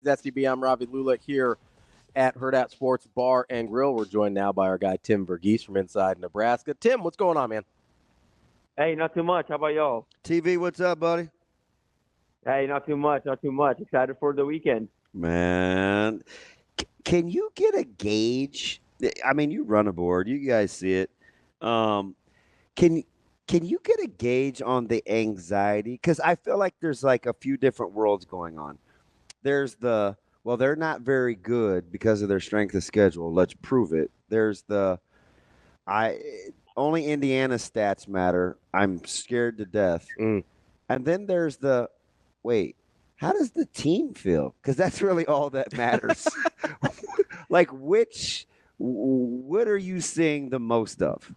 SDB. I'm Ravi Lulick here at Hurrdat Sports Bar and Grill. We're joined now by our guy Tim Verghese from inside Nebraska. Tim, what's going on, man? Hey, not too much. How about y'all? TV, what's up, buddy? Hey, not too much. Excited for the weekend. Man, can you get a gauge? I mean, you run a board. You guys see it. Can you get a gauge on the anxiety? Because I feel like there's like a few different worlds going on. There's well, they're not very good because of their strength of schedule. Let's prove it. There's only Indiana stats matter. I'm scared to death. And then there's wait, how does the team feel? Because that's really all that matters. Like, what are you seeing the most of?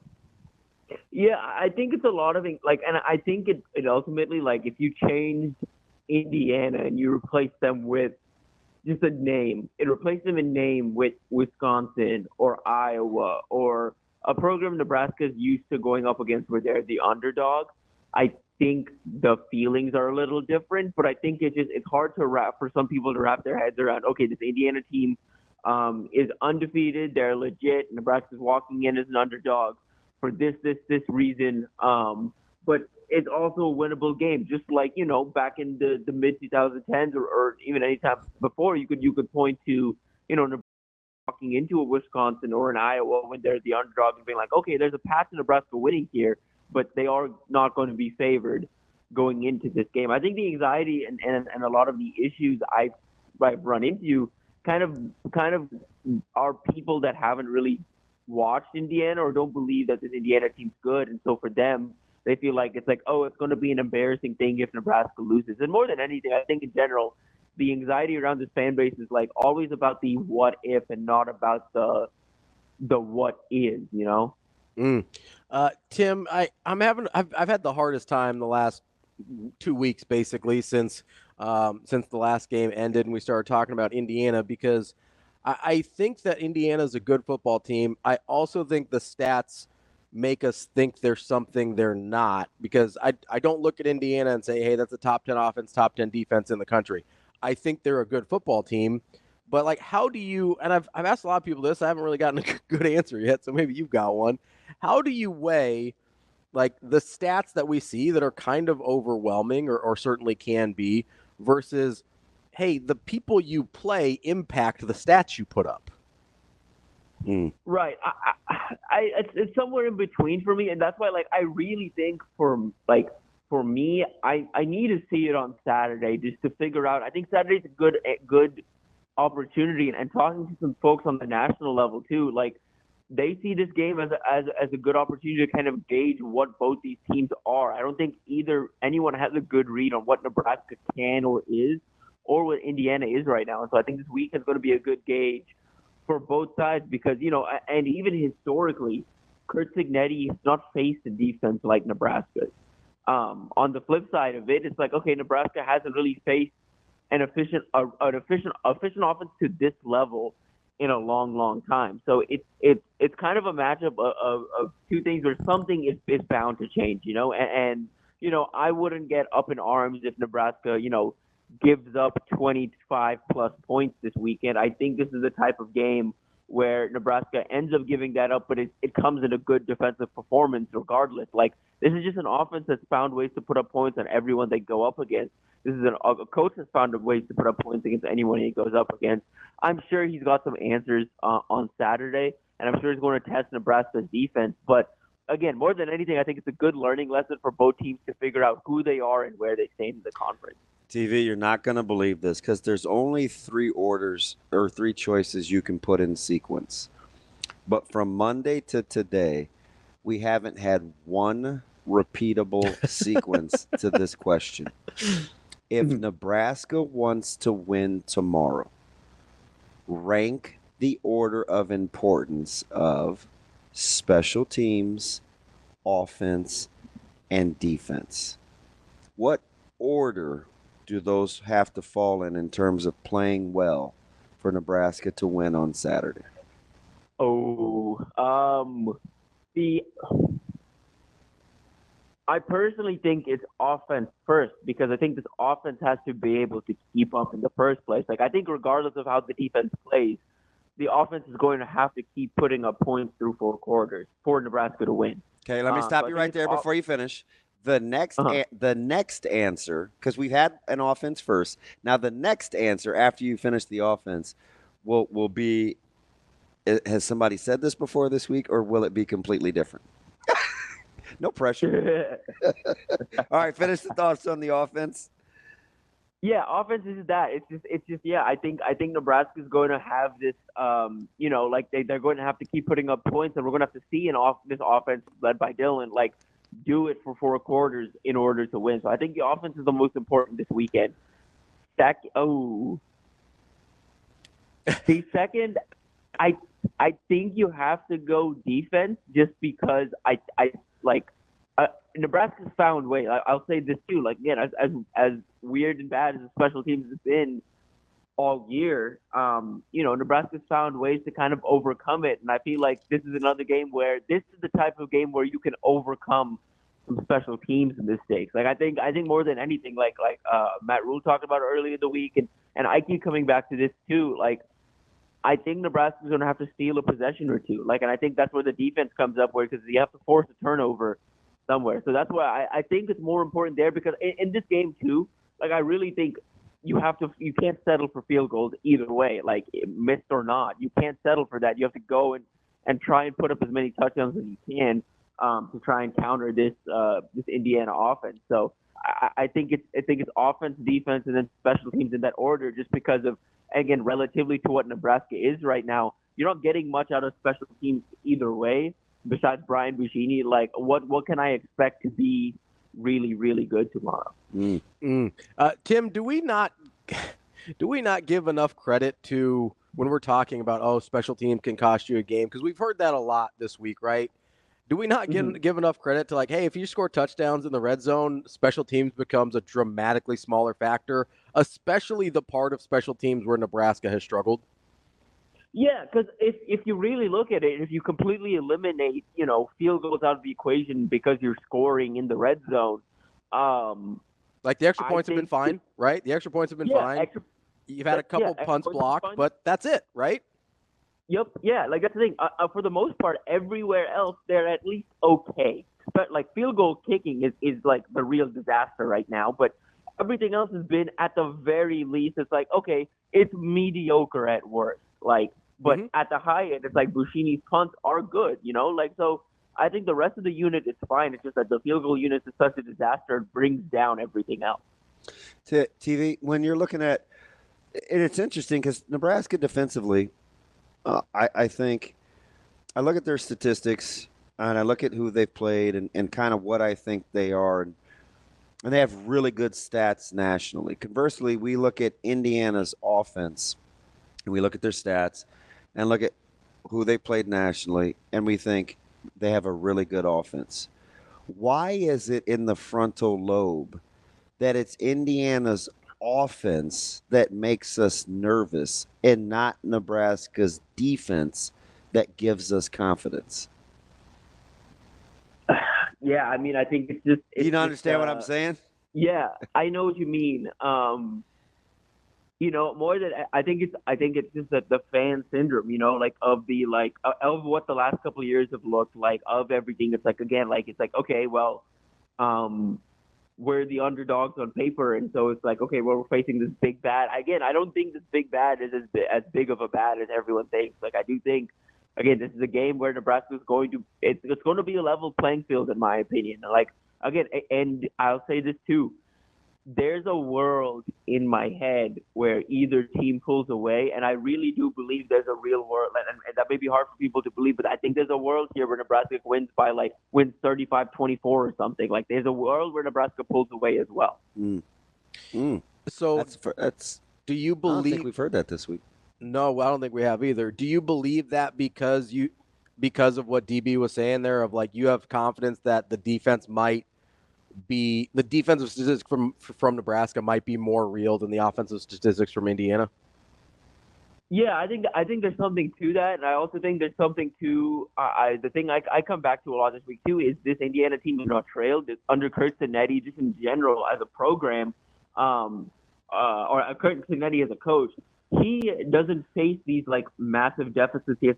Yeah, I think it's a lot of and I think it ultimately, like, if you changed Indiana and you replace them with just a name, it replaced them in name with Wisconsin or Iowa or a program Nebraska's used to going up against where they're the underdog. I think the feelings are a little different, but I think it's hard for some people to wrap their heads around. Okay, this Indiana team is undefeated, they're legit. Nebraska's walking in as an underdog for this reason, but it's also a winnable game. Just like, back in the mid 2010s or even any time before, you could point to Nebraska walking into a Wisconsin or an Iowa when they're the underdog and being like, okay, there's a path to Nebraska winning here, but they are not going to be favored going into this game. I think the anxiety and a lot of the issues I've run into kind of are people that haven't really watched Indiana or don't believe that this Indiana team's good. And so for them, they feel like it's like, oh, it's going to be an embarrassing thing if Nebraska loses. And more than anything, I think in general, the anxiety around this fan base is like always about the what if and not about the what is, Tim, I've had the hardest time the last 2 weeks basically since the last game ended and we started talking about Indiana, because I think that Indiana is a good football team. I also think the stats make us think there's something they're not, because I don't look at Indiana and say, hey, that's a top 10 offense, top 10 defense in the country. I think they're a good football team. But, like, how do you – and I've asked a lot of people this. I haven't really gotten a good answer yet, so maybe you've got one. How do you weigh, like, the stats that we see that are kind of overwhelming or certainly can be versus, hey, the people you play impact the stats you put up? Right. It's somewhere in between for me, and that's why, like, I really think for me, I need to see it on Saturday just to figure out. I think Saturday's a good opportunity, and talking to some folks on the national level too, like, they see this game as a good opportunity to kind of gauge what both these teams are. I don't think anyone has a good read on what Nebraska can or is, or what Indiana is right now. And so I think this week is going to be a good gauge for both sides, because, and even historically, Kurt Cignetti has not faced a defense like Nebraska's. On the flip side of it, it's like, okay, Nebraska hasn't really faced an efficient offense to this level in a long time. So it's kind of a matchup of two things where something is bound to change, and I wouldn't get up in arms if Nebraska, gives up 25 plus points this weekend. I think this is the type of game where Nebraska ends up giving that up, but it comes in a good defensive performance regardless. Like, this is just an offense that's found ways to put up points on everyone they go up against. This is a coach that's found ways to put up points against anyone he goes up against. I'm sure he's got some answers on Saturday, and I'm sure he's going to test Nebraska's defense. But again, more than anything, I think it's a good learning lesson for both teams to figure out who they are and where they stand in the conference. TV, you're not going to believe this, because there's only 3 orders or 3 choices you can put in sequence. But from Monday to today, we haven't had one repeatable sequence to this question. If Nebraska wants to win tomorrow, rank the order of importance of special teams, offense, and defense. What order do those have to fall in terms of playing well for Nebraska to win on Saturday? I personally think it's offense first because I think this offense has to be able to keep up in the first place. Like I think regardless of how the defense plays, the offense is going to have to keep putting up points through 4 quarters for Nebraska to win. Okay, let me stop So you I right think there before you finish. The next answer, because we've had an offense first. Now the next answer after you finish the offense will be. Has somebody said this before this week, or will it be completely different? No pressure. All right, finish the thoughts on the offense. Yeah, offense is that. It's just yeah. I think Nebraska's going to have this. Like they're going to have to keep putting up points, and we're going to have to see this offense led by Dylan like do it for 4 quarters in order to win. So I think the offense is the most important this weekend. The second, I think you have to go defense just because I like Nebraska's found ways. I'll say this too. Like again, as weird and bad as the special teams has been all year, Nebraska's found ways to kind of overcome it. And I feel like this is another game where this is the type of game where you can overcome some special teams mistakes. Like I think more than anything, like Matt Rule talked about earlier in the week, and I keep coming back to this too. Like I think Nebraska's going to have to steal a possession or two. Like, and I think that's where the defense comes up, where because you have to force a turnover somewhere. So that's why I think it's more important there because in this game too, like I really think you can't settle for field goals either way, like missed or not. You can't settle for that. You have to go and try and put up as many touchdowns as you can to try and counter this Indiana offense. So I think it's offense, defense, and then special teams in that order, just because of, again, relatively to what Nebraska is right now, you're not getting much out of special teams either way. Besides Brian Buschini, like what can I expect to be really, really good tomorrow? Tim, do we not give enough credit to when we're talking about special team can cost you a game? Because we've heard that a lot this week, right? Do we not give enough credit to like, hey, if you score touchdowns in the red zone, special teams becomes a dramatically smaller factor, especially the part of special teams where Nebraska has struggled? Yeah, because if you really look at it, if you completely eliminate, field goals out of the equation because you're scoring in the red zone, like the extra points have been fine, right? The extra points have been fine. You've had a couple punts blocked, but that's it, right? Yep. Yeah. Like that's the thing. For the most part, everywhere else they're at least okay. But like field goal kicking is like the real disaster right now. But everything else has been at the very least. It's like okay, it's mediocre at worst. Like, but at the high end, it's like Buschini's punts are good. Like so. I think the rest of the unit is fine. It's just that the field goal unit is such a disaster, it brings down everything else. TV, when you're looking at, and it's interesting because Nebraska defensively, I think I look at their statistics and I look at who they've played and kind of what I think they are. And they have really good stats nationally. Conversely, we look at Indiana's offense and we look at their stats and look at who they played nationally and we think they have a really good offense. Why is it in the frontal lobe that it's Indiana's offense that makes us nervous and not Nebraska's defense that gives us confidence? Yeah, I mean, I think it's just... You don't understand what I'm saying? Yeah, I know what you mean. More than I think it's just that the fan syndrome, of what the last couple of years have looked like, of everything. It's like again, like it's like okay, well, we're the underdogs on paper, and so it's like okay, well, we're facing this big bad. Again, I don't think this big bad is as big of a bad as everyone thinks. Like I do think, again, this is a game where Nebraska is going to it's going to be a level playing field in my opinion. Like again, and I'll say this too. There's a world in my head where either team pulls away, and I really do believe there's a real world, and that may be hard for people to believe, but I think there's a world here where Nebraska wins 35-24 or something. Like there's a world where Nebraska pulls away as well. So do you believe? I don't think we've heard that this week. No, I don't think we have either. Do you believe that because of what DB was saying there, of like you have confidence that the defense might be the defensive statistics from Nebraska might be more real than the offensive statistics from Indiana? Yeah, I think there's something to that, and I also think there's something to the thing I come back to a lot this week too is this Indiana team is not trailed under Kurt Cinetti just in general as a program, or Kurt Cinetti as a coach. He doesn't face these like massive deficits he has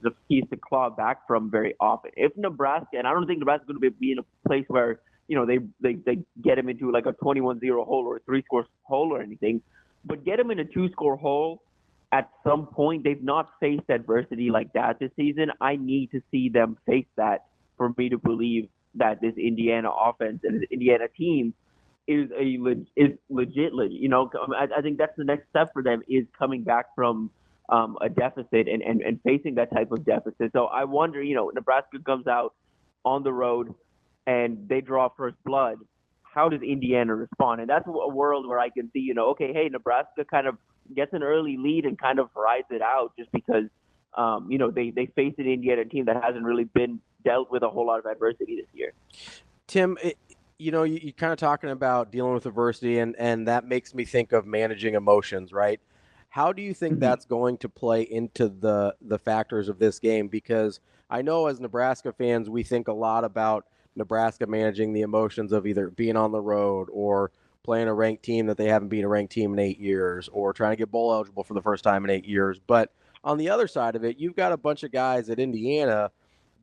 to claw back from very often. If Nebraska, and I don't think Nebraska's going to be in a place where they get him into like a 21-0 hole or a 3-score hole or anything, but get him in a 2-score hole at some point. They've not faced adversity like that this season. I need to see them face that for me to believe that this Indiana offense and this Indiana team is legit. I think that's the next step for them is coming back from a deficit and facing that type of deficit. So I wonder, Nebraska comes out on the road and they draw first blood. How does Indiana respond? And that's a world where I can see, okay, hey, Nebraska kind of gets an early lead and kind of rides it out just because, they face an Indiana team that hasn't really been dealt with a whole lot of adversity this year. Tim, you're kind of talking about dealing with adversity, and that makes me think of managing emotions, right? How do you think that's going to play into the factors of this game? Because I know as Nebraska fans, we think a lot about Nebraska managing the emotions of either being on the road or playing a ranked team that they haven't beat a ranked team in 8 years, or trying to get bowl eligible for the first time in 8 years. But on the other side of it, you've got a bunch of guys at Indiana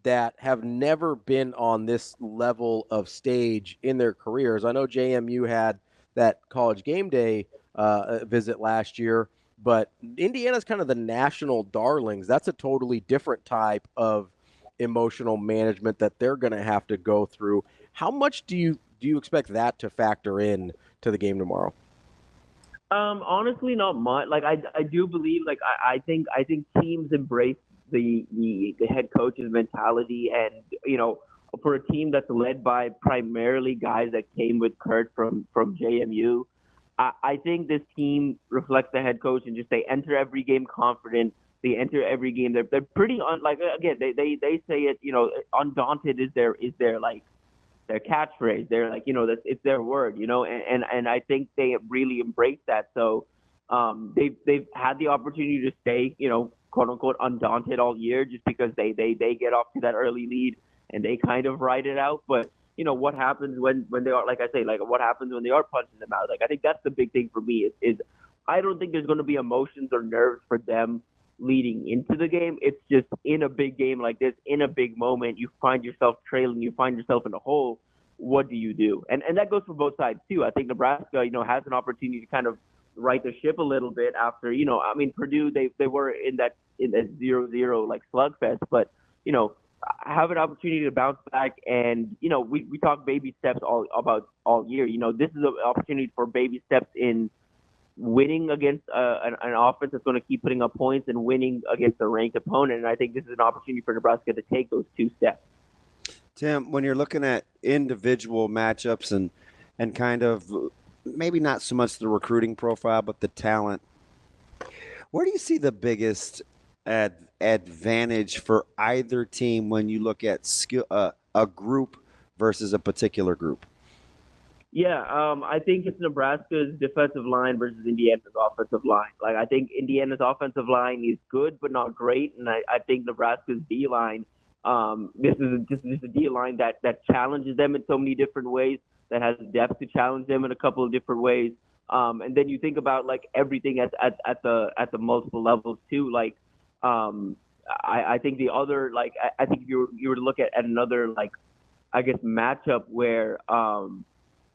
that have never been on this level of stage in their careers. I know JMU had that college game day visit last year, but Indiana's kind of the national darlings. That's a totally different type of emotional management that they're going to have to go through. How much do you expect that to factor in to the game tomorrow? Honestly, not much. Like I do believe, like I think teams embrace the head coach's mentality, and for a team that's led by primarily guys that came with Kurt from JMU, I think this team reflects the head coach and just they enter every game confident. They enter every game. They're pretty they say it. Undaunted is their like their catchphrase. They're like, it's their word, and I think they really embrace that. So they've had the opportunity to stay, quote unquote, undaunted all year just because they get off to that early lead and they kind of ride it out. But what happens when they are, like I say, like what happens when they are punching them out? Like I think that's the big thing for me is I don't think there's going to be emotions or nerves for them leading into the game. It's just in a big game like this, in a big moment, you find yourself trailing, you find yourself in a hole. What do you do? And that goes for both sides too. I think Nebraska, has an opportunity to kind of right the ship a little bit after, Purdue, they were in that 0-0 like slugfest, but have an opportunity to bounce back. And we talk baby steps all year. This is an opportunity for baby steps in winning against an offense that's going to keep putting up points and winning against a ranked opponent. And I think this is an opportunity for Nebraska to take those 2 steps. Tim, when you're looking at individual matchups and kind of maybe not so much the recruiting profile, but the talent, where do you see the biggest advantage for either team when you look at skill, a group versus a particular group? Yeah, I think it's Nebraska's defensive line versus Indiana's offensive line. Like I think Indiana's offensive line is good but not great, and I think Nebraska's D line. This is a D line that challenges them in so many different ways, that has depth to challenge them in a couple of different ways. And then you think about like everything at the multiple levels too. Like I think the other I think if you were to look at another I guess matchup where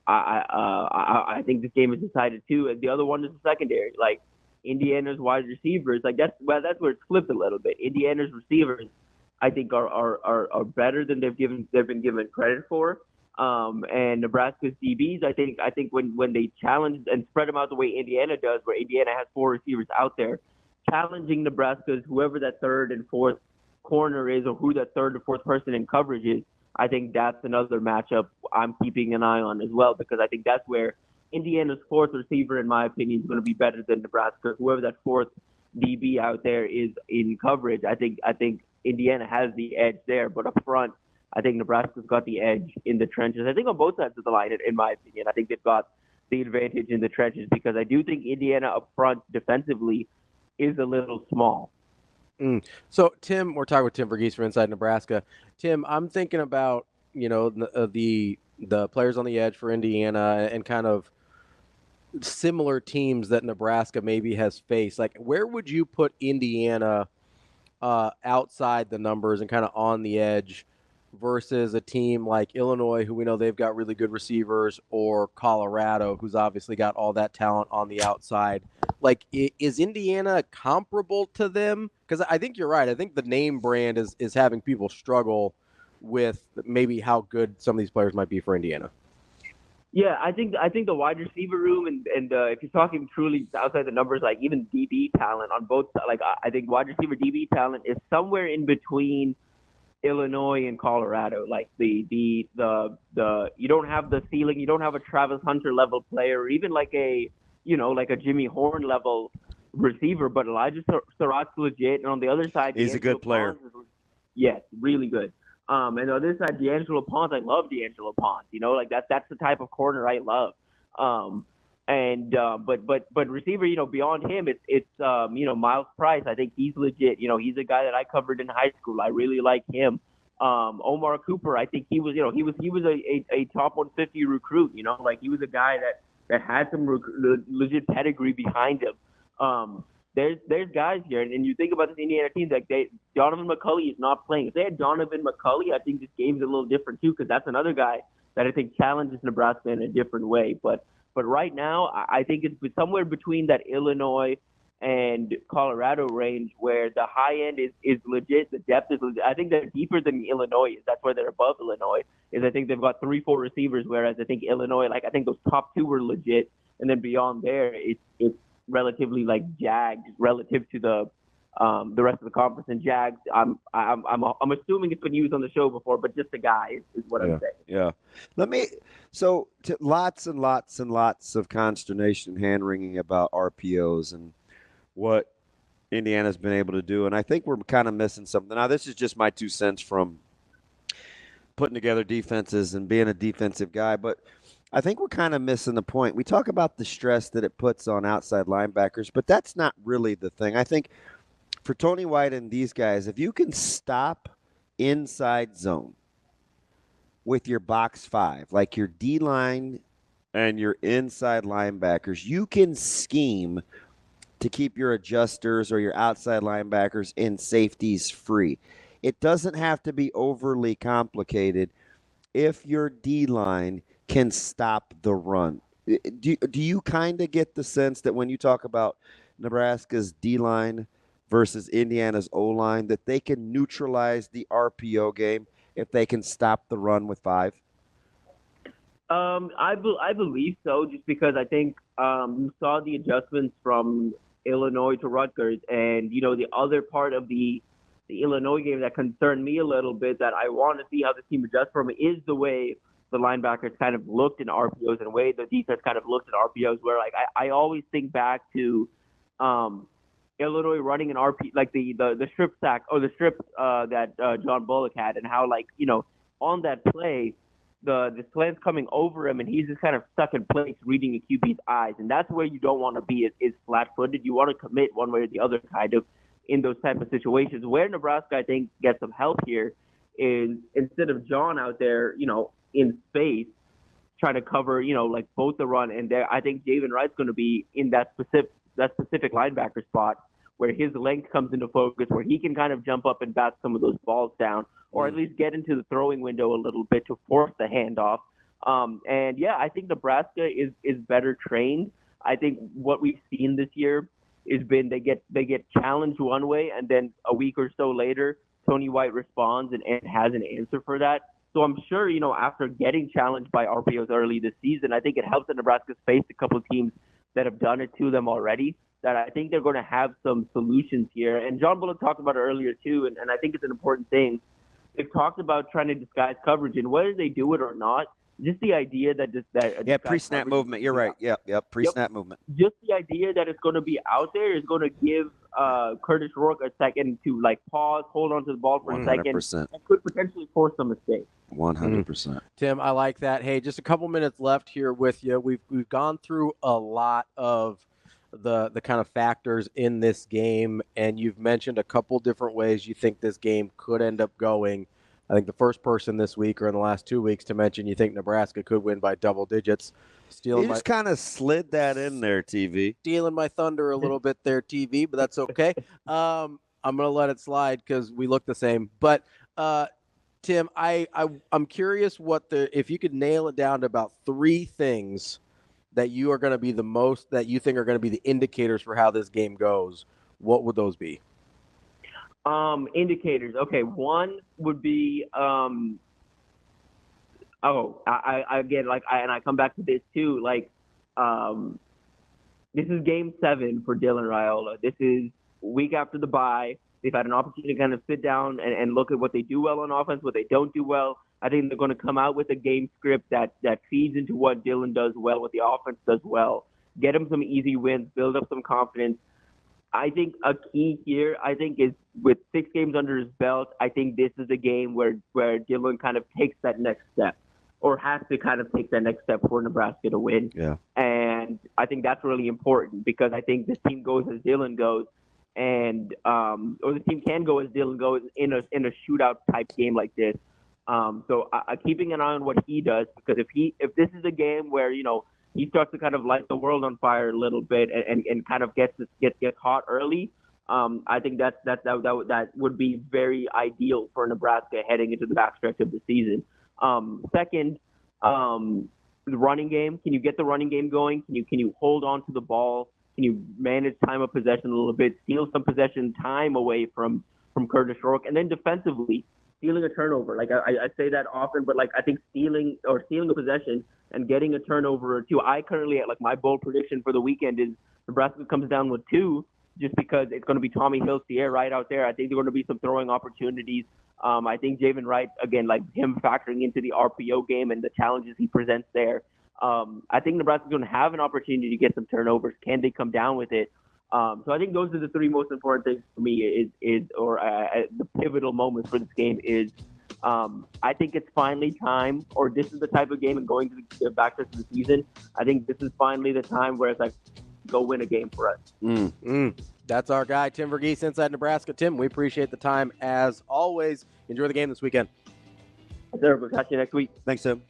I think this game is decided too. And the other one is the secondary. Like Indiana's wide receivers, that's where it's flipped a little bit. Indiana's receivers, I think, are better than they've been given credit for. And Nebraska's DBs, I think when they challenge and spread them out the way Indiana does, where Indiana has 4 receivers out there, challenging Nebraska's whoever that third and fourth corner is, or who that third or fourth person in coverage is, I think that's another matchup I'm keeping an eye on as well, because I think that's where Indiana's 4th receiver, in my opinion, is going to be better than Nebraska. Whoever that 4th DB out there is in coverage, I think Indiana has the edge there. But up front, I think Nebraska's got the edge in the trenches. I think on both sides of the line, in my opinion, I think they've got the advantage in the trenches, because I do think Indiana up front defensively is a little small. So, Tim, we're talking with Tim Verghese from Inside Nebraska. Tim, I'm thinking about, the players on the edge for Indiana and kind of similar teams that Nebraska maybe has faced. Like, where would you put Indiana outside the numbers and kind of on the edge versus a team like Illinois, who we know they've got really good receivers, or Colorado, who's obviously got all that talent on the outside? Like, is Indiana comparable to them? Because I think you're right. I think the name brand is having people struggle with maybe how good some of these players might be for Indiana. Yeah, I think the wide receiver room and if you're talking truly outside the numbers, like even DB talent on both, like I think wide receiver DB talent is somewhere in between Illinois and Colorado. Like the you don't have the ceiling, you don't have a Travis Hunter level player, or even like a Jimmy Horn level receiver, but Elijah Surratt's legit, and on the other side, he's a good player. Yes, really good. And on the other side, D'Angelo Ponce, I love D'Angelo Ponce. Like that's the type of corner I love. But receiver, beyond him, it's Miles Price. I think he's legit. He's a guy that I covered in high school. I really like him. Omar Cooper, I think he was a top 150 recruit. Like he was a guy that had some legit pedigree behind him. There's guys here, and you think about this Indiana team, like Donovan McCulley is not playing. If they had Donovan McCulley, I think this game's a little different too, because that's another guy that I think challenges Nebraska in a different way. But right now, I think it's somewhere between that Illinois and Colorado range, where the high end is legit, the depth is legit. I think they're deeper than Illinois is. That's where they're above Illinois. I think they've got 3-4 receivers, whereas I think Illinois, I think those top two were legit, and then beyond there, it's relatively like Jags relative to the rest of the conference. And Jags, I'm assuming it's been used on the show before, but just the guy is what I'm saying. Yeah. Lots and lots and lots of consternation, hand wringing about RPOs and what Indiana's been able to do, and I think we're kind of missing something. Now, this is just my 2 cents from putting together defenses and being a defensive guy, but I think we're kind of missing the point. We talk about the stress that it puts on outside linebackers, but that's not really the thing. I think for Tony White and these guys, if you can stop inside zone with your box 5, like your D-line and your inside linebackers, you can scheme to keep your adjusters or your outside linebackers and safeties free. It doesn't have to be overly complicated if your D-line can stop the run. Do you kind of get the sense that when you talk about Nebraska's D-line versus Indiana's O-line, that they can neutralize the RPO game if they can stop the run with 5? I believe so, just because I think you saw the adjustments from Illinois to Rutgers, and the other part of the Illinois game that concerned me a little bit, that I want to see how the team adjusts from, is the way the linebackers kind of looked in RPOs, and the way the defense kind of looked at RPOs, where I always think back to Illinois running an RP, like the strip sack or the strip that John Bullock had, and how on that play the slant's coming over him and he's just kind of stuck in place reading a QB's eyes, and that's where you don't want to be is flat-footed. You want to commit one way or the other kind of in those type of situations. Where Nebraska, I think, gets some help here is instead of John out there, in space, trying to cover, both the run and there. I think Javen Wright's going to be in that specific linebacker spot where his length comes into focus, where he can kind of jump up and bat some of those balls down, or at least get into the throwing window a little bit to force the handoff. And yeah, I think Nebraska is better trained. I think what we've seen this year has been they get challenged one way, and then a week or so later, Tony White responds and has an answer for that. So I'm sure, after getting challenged by RPOs early this season, I think it helps that Nebraska's faced a couple of teams that have done it to them already, that I think they're going to have some solutions here. And John Bullock talked about it earlier too, and I think it's an important thing. They've talked about trying to disguise coverage, and whether they do it or not, just the idea that pre-snap movement. You're right. Yep. Pre-snap movement. Just the idea that it's going to be out there is going to give Curtis Rourke a second to pause, hold on to the ball for 100%. A second, and could potentially force some mistakes. 100%. Tim, I like that. Hey, just a couple minutes left here with you. We've gone through a lot of the kind of factors in this game, and you've mentioned a couple different ways you think this game could end up going. I think the first person this week or in the last 2 weeks to mention you think Nebraska could win by double digits. You just kind of slid that in there, TV. Stealing my thunder a little bit there, TV, but that's okay. I'm going to let it slide because we look the same. But, Tim, I'm curious if you could nail it down to about 3 things that you are going to be that you think are going to be the indicators for how this game goes, what would those be? Indicators. Okay, one would be I come back to this too. This is game 7 for Dylan Raiola. This is week after the bye. They've had an opportunity to kind of sit down and look at what they do well on offense, what they don't do well. I think they're going to come out with a game script that feeds into what Dylan does well, what the offense does well. Get him some easy wins, build up some confidence. I think a key here, is with 6 games under his belt, I think this is a game where Dylan kind of takes that next step or has to kind of take that next step for Nebraska to win. Yeah. And I think that's really important because I think this team goes as Dylan goes and or the team can go as Dylan goes in a shootout type game like this. So keeping an eye on what he does, because if this is a game where, he starts to kind of light the world on fire a little bit and kind of gets hot early. I think that would be very ideal for Nebraska heading into the backstretch of the season. Second, the running game. Can you get the running game going? Can you hold on to the ball? Can you manage time of possession a little bit? Steal some possession time away from Curtis Rourke, and then defensively, stealing a turnover. I say that often, but I think stealing a possession and getting a turnover or 2. I currently, my bold prediction for the weekend is Nebraska comes down with 2 just because it's going to be Tommy Hilcier right out there. I think there are going to be some throwing opportunities. I think Javen Wright, again, him factoring into the RPO game and the challenges he presents there. I think Nebraska's going to have an opportunity to get some turnovers. Can they come down with it? So I think those are the 3 most important things for me the pivotal moments for this game is I think it's finally time, or this is the type of game, and going to the back to the season, I think this is finally the time where it's go win a game for us. That's our guy, Tim Verghese, Inside Nebraska. Tim, we appreciate the time as always. Enjoy the game this weekend. Sir, we'll catch you next week. Thanks, Tim.